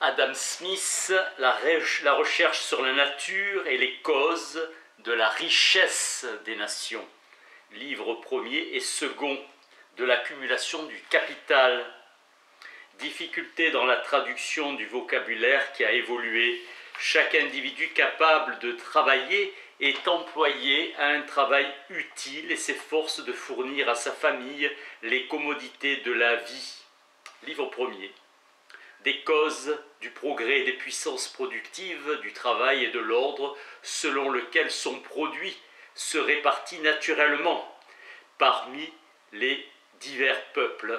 Adam Smith, la recherche sur la nature et les causes de la richesse des nations. Livre premier et second de l'accumulation du capital. Difficulté dans la traduction du vocabulaire qui a évolué. Chaque individu capable de travailler est employé à un travail utile et s'efforce de fournir à sa famille les commodités de la vie. Livre premier. Des causes du progrès des puissances productives, du travail et de l'ordre selon lequel son produit se répartit naturellement parmi les divers peuples.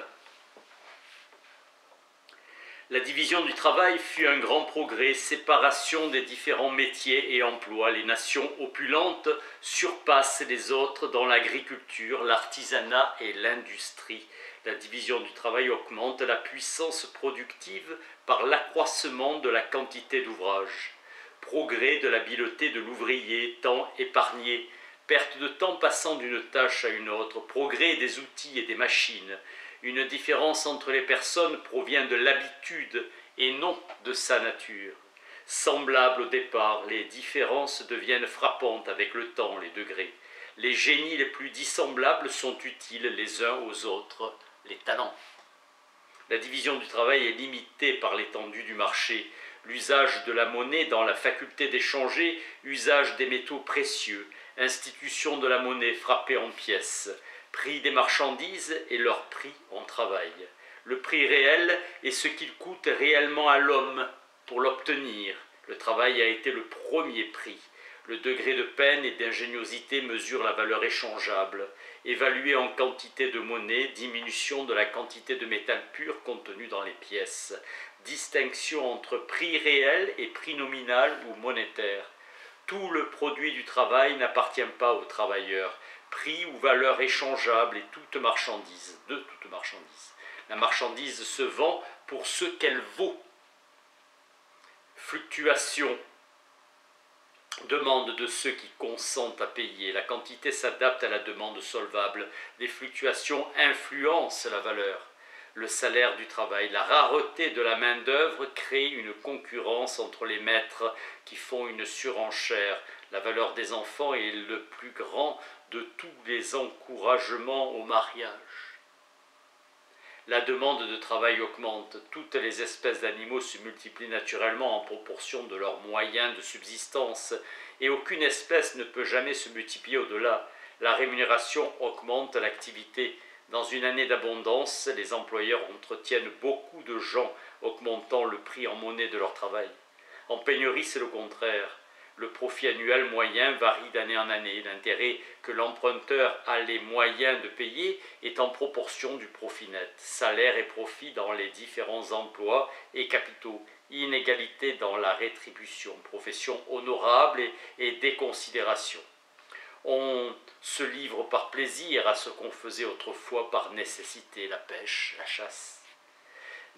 La division du travail fut un grand progrès, séparation des différents métiers et emplois. Les nations opulentes surpassent les autres dans l'agriculture, l'artisanat et l'industrie. La division du travail augmente la puissance productive par l'accroissement de la quantité d'ouvrages. Progrès de l'habileté de l'ouvrier, temps épargné, perte de temps passant d'une tâche à une autre, progrès des outils et des machines. Une différence entre les personnes provient de l'habitude et non de sa nature. Semblables au départ, les différences deviennent frappantes avec le temps, les degrés. Les génies les plus dissemblables sont utiles les uns aux autres, les talents. La division du travail est limitée par l'étendue du marché, l'usage de la monnaie dans la faculté d'échanger, usage des métaux précieux, institution de la monnaie frappée en pièces, prix des marchandises et leur prix en travail. Le prix réel est ce qu'il coûte réellement à l'homme pour l'obtenir. Le travail a été le premier prix. Le degré de peine et d'ingéniosité mesure la valeur échangeable. Évaluée en quantité de monnaie, diminution de la quantité de métal pur contenu dans les pièces. Distinction entre prix réel et prix nominal ou monétaire. Tout le produit du travail n'appartient pas aux travailleurs. Prix ou valeur échangeable et de toute marchandise. La marchandise se vend pour ce qu'elle vaut. Fluctuation. Demande de ceux qui consentent à payer. La quantité s'adapte à la demande solvable. Les fluctuations influencent la valeur. Le salaire du travail, la rareté de la main-d'œuvre crée une concurrence entre les maîtres qui font une surenchère. La valeur des enfants est le plus grand de tous les encouragements au mariage. La demande de travail augmente. Toutes les espèces d'animaux se multiplient naturellement en proportion de leurs moyens de subsistance et aucune espèce ne peut jamais se multiplier au-delà. La rémunération augmente l'activité. Dans une année d'abondance, les employeurs entretiennent beaucoup de gens, augmentant le prix en monnaie de leur travail. En pénurie, c'est le contraire. Le profit annuel moyen varie d'année en année. L'intérêt que l'emprunteur a les moyens de payer est en proportion du profit net. Salaire et profit dans les différents emplois et capitaux. Inégalité dans la rétribution. Profession honorable et déconsidération. On se livre par plaisir à ce qu'on faisait autrefois par nécessité, la pêche, la chasse.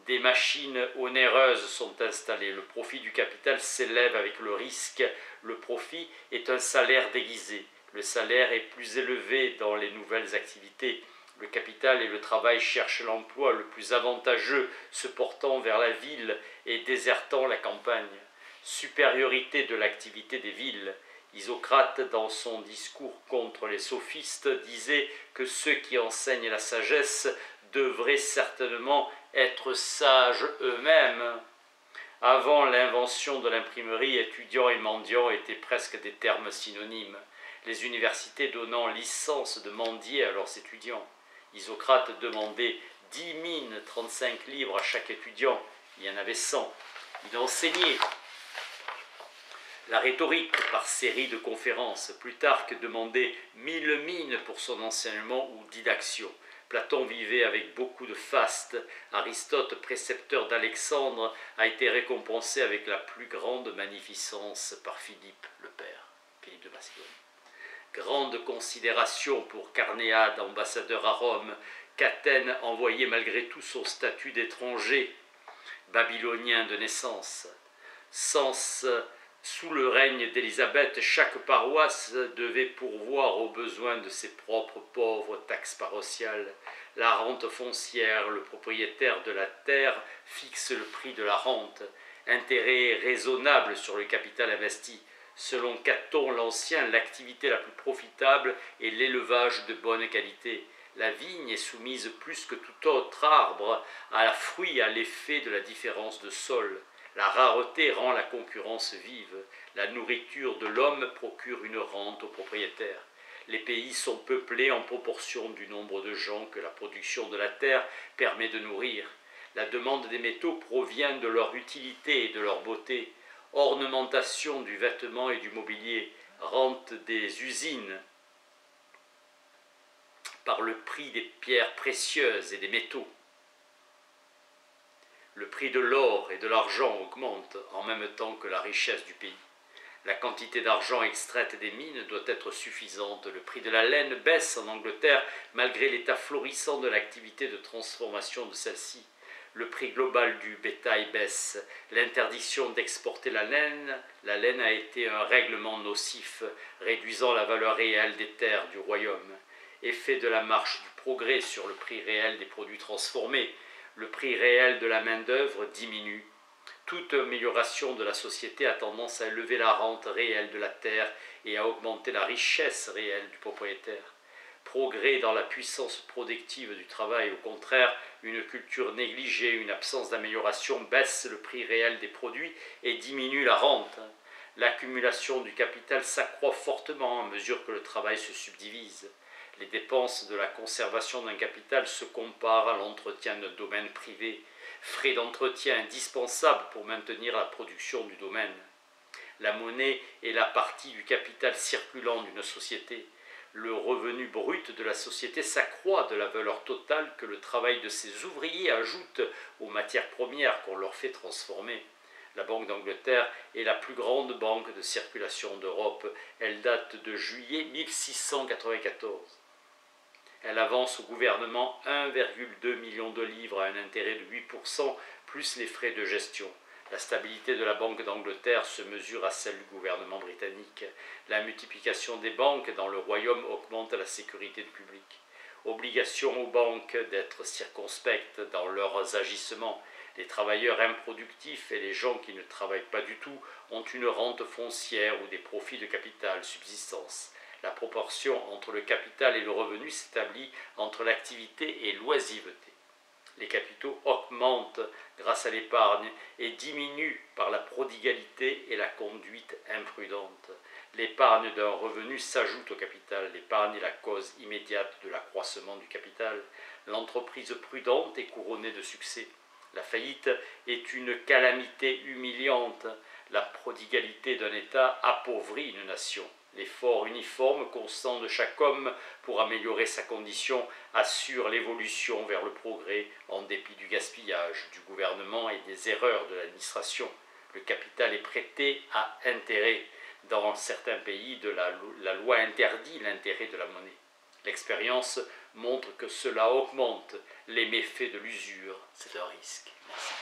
Des machines onéreuses sont installées. Le profit du capital s'élève avec le risque. Le profit est un salaire déguisé. Le salaire est plus élevé dans les nouvelles activités. Le capital et le travail cherchent l'emploi le plus avantageux, se portant vers la ville et désertant la campagne. Supériorité de l'activité des villes. Isocrate, dans son discours contre les sophistes, disait que ceux qui enseignent la sagesse devraient certainement être sages eux-mêmes. Avant l'invention de l'imprimerie, étudiants et mendiants étaient presque des termes synonymes, les universités donnant licence de mendier à leurs étudiants. Isocrate demandait 10 mines, 35 livres à chaque étudiant, il y en avait 100. Il enseignait la rhétorique par série de conférences. Plutarque demandait 1000 mines pour son enseignement ou didaction. Platon vivait avec beaucoup de faste. Aristote, précepteur d'Alexandre, a été récompensé avec la plus grande magnificence par Philippe le père, Philippe de Macédoine. Grande considération pour Carnéade, ambassadeur à Rome, qu'Athènes envoyait malgré tout son statut d'étranger, babylonien de naissance. Sous le règne d'Élisabeth, chaque paroisse devait pourvoir aux besoins de ses propres pauvres taxes paroissiales. La rente foncière, le propriétaire de la terre fixe le prix de la rente. intérêt raisonnable sur le capital investi. Selon Caton l'Ancien, l'activité la plus profitable est l'élevage de bonne qualité. La vigne est soumise plus que tout autre arbre à la fruit à l'effet de la différence de sol. La rareté rend la concurrence vive. La nourriture de l'homme procure une rente aux propriétaires. Les pays sont peuplés en proportion du nombre de gens que la production de la terre permet de nourrir. La demande des métaux provient de leur utilité et de leur beauté. Ornementation du vêtement et du mobilier, rente des usines par le prix des pierres précieuses et des métaux. Le prix de l'or et de l'argent augmente en même temps que la richesse du pays. La quantité d'argent extraite des mines doit être suffisante. Le prix de la laine baisse en Angleterre malgré l'état florissant de l'activité de transformation de celle-ci. Le prix global du bétail baisse. L'interdiction d'exporter la laine a été un règlement nocif, réduisant la valeur réelle des terres du royaume. Effet de la marche du progrès sur le prix réel des produits transformés. Le prix réel de la main-d'œuvre diminue. Toute amélioration de la société a tendance à élever la rente réelle de la terre et à augmenter la richesse réelle du propriétaire. Progrès dans la puissance productive du travail, au contraire, une culture négligée, une absence d'amélioration baisse le prix réel des produits et diminue la rente. L'accumulation du capital s'accroît fortement à mesure que le travail se subdivise. Les dépenses de la conservation d'un capital se comparent à l'entretien d'un domaine privé, frais d'entretien indispensables pour maintenir la production du domaine. La monnaie est la partie du capital circulant d'une société. Le revenu brut de la société s'accroît de la valeur totale que le travail de ses ouvriers ajoute aux matières premières qu'on leur fait transformer. La Banque d'Angleterre est la plus grande banque de circulation d'Europe. Elle date de juillet 1694. Elle avance au gouvernement 1,2 million de livres à un intérêt de 8%, plus les frais de gestion. La stabilité de la Banque d'Angleterre se mesure à celle du gouvernement britannique. La multiplication des banques dans le royaume augmente la sécurité du public. Obligation aux banques d'être circonspectes dans leurs agissements. Les travailleurs improductifs et les gens qui ne travaillent pas du tout ont une rente foncière ou des profits de capital subsistance. La proportion entre le capital et le revenu s'établit entre l'activité et l'oisiveté. Les capitaux augmentent grâce à l'épargne et diminuent par la prodigalité et la conduite imprudente. L'épargne d'un revenu s'ajoute au capital. L'épargne est la cause immédiate de l'accroissement du capital. L'entreprise prudente est couronnée de succès. La faillite est une calamité humiliante. La prodigalité d'un État appauvrit une nation. L'effort uniforme constant de chaque homme pour améliorer sa condition assure l'évolution vers le progrès en dépit du gaspillage du gouvernement et des erreurs de l'administration. Le capital est prêté à intérêt. Dans certains pays, la loi interdit l'intérêt de la monnaie. L'expérience montre que cela augmente les méfaits de l'usure. C'est un risque. Merci.